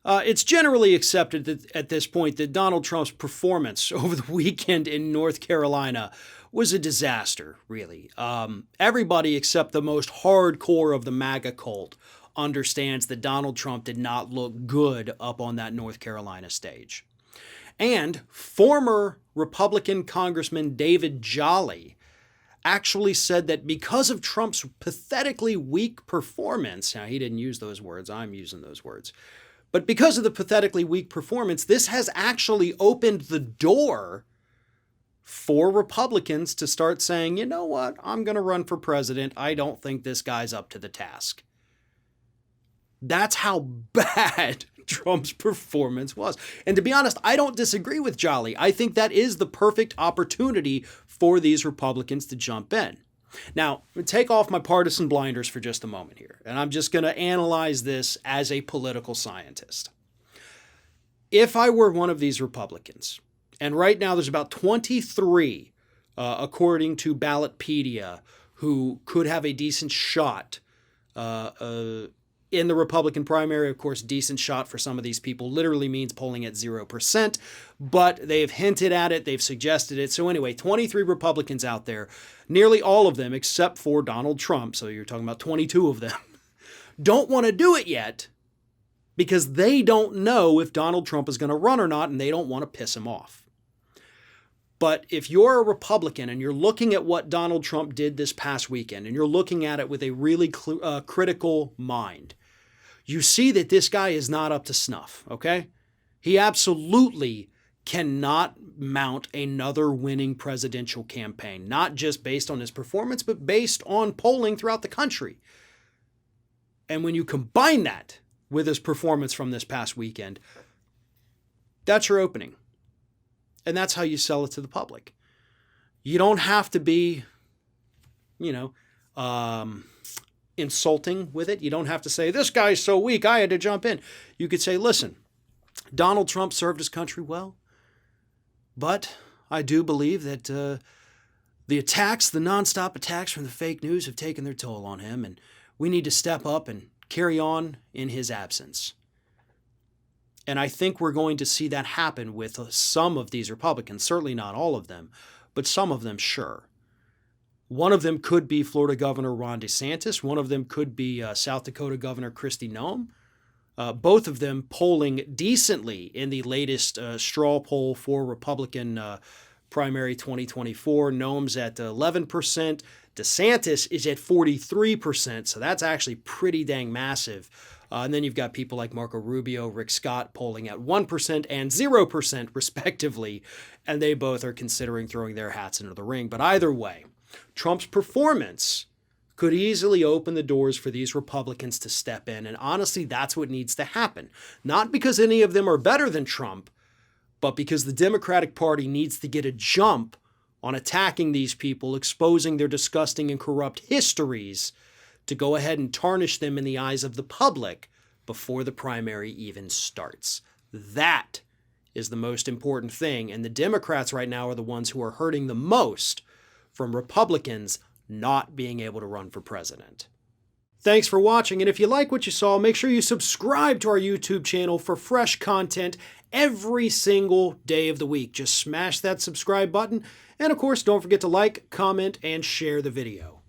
It's generally accepted that at this point that Donald Trump's performance over the weekend in North Carolina was a disaster, really. Everybody except the most hardcore of the MAGA cult understands that Donald Trump did not look good up on that North Carolina stage. And former Republican Congressman David Jolly actually said that because of Trump's pathetically weak performance, now he didn't use those words, I'm using those words, but because of the pathetically weak performance, this has actually opened the door for Republicans to start saying, you know what, I'm going to run for president. I don't think this guy's up to the task. That's how bad Trump's performance was. And to be honest, I don't disagree with Jolly. I think that is the perfect opportunity for these Republicans to jump in. Now, take off my partisan blinders for just a moment here, and I'm just going to analyze this as a political scientist. If I were one of these Republicans, and right now there's about 23, according to Ballotpedia, who could have a decent shot in the Republican primary. Of course, decent shot for some of these people literally means polling at 0%, but they've hinted at it, they've suggested it. So anyway, 23 Republicans out there, nearly all of them except for Donald Trump, so you're talking about 22 of them, don't want to do it yet because they don't know if Donald Trump is going to run or not, and they don't want to piss him off. But if you're a Republican and you're looking at what Donald Trump did this past weekend, and you're looking at it with a really critical mind, you see that this guy is not up to snuff, okay? He absolutely cannot mount another winning presidential campaign, not just based on his performance, but based on polling throughout the country. And when you combine that with his performance from this past weekend, that's your opening. And that's how you sell it to the public. You don't have to be, insulting with it. You don't have to say, this guy's so weak, I had to jump in. You could say, listen, Donald Trump served his country well, but I do believe that the attacks, the nonstop attacks from the fake news have taken their toll on him, and we need to step up and carry on in his absence. And I think we're going to see that happen with some of these Republicans, certainly not all of them, but some of them, sure. One of them could be Florida Governor Ron DeSantis. One of them could be South Dakota Governor Kristi Noem. Both of them polling decently in the latest straw poll for Republican primary 2024. Noem's at 11%. DeSantis is at 43%, so that's actually pretty dang massive. And then you've got people like Marco Rubio, Rick Scott polling at 1% and 0% respectively, and they both are considering throwing their hats into the ring. But either way, Trump's performance could easily open the doors for these Republicans to step in. And honestly, that's what needs to happen. Not because any of them are better than Trump, but because the Democratic Party needs to get a jump on attacking these people, exposing their disgusting and corrupt histories to go ahead and tarnish them in the eyes of the public before the primary even starts. That is the most important thing. And the Democrats right now are the ones who are hurting the most from Republicans not being able to run for president. Thanks for watching, and if you like what you saw, make sure you subscribe to our YouTube channel for fresh content every single day of the week. Just smash that subscribe button, and of course, don't forget to like, comment, and share the video.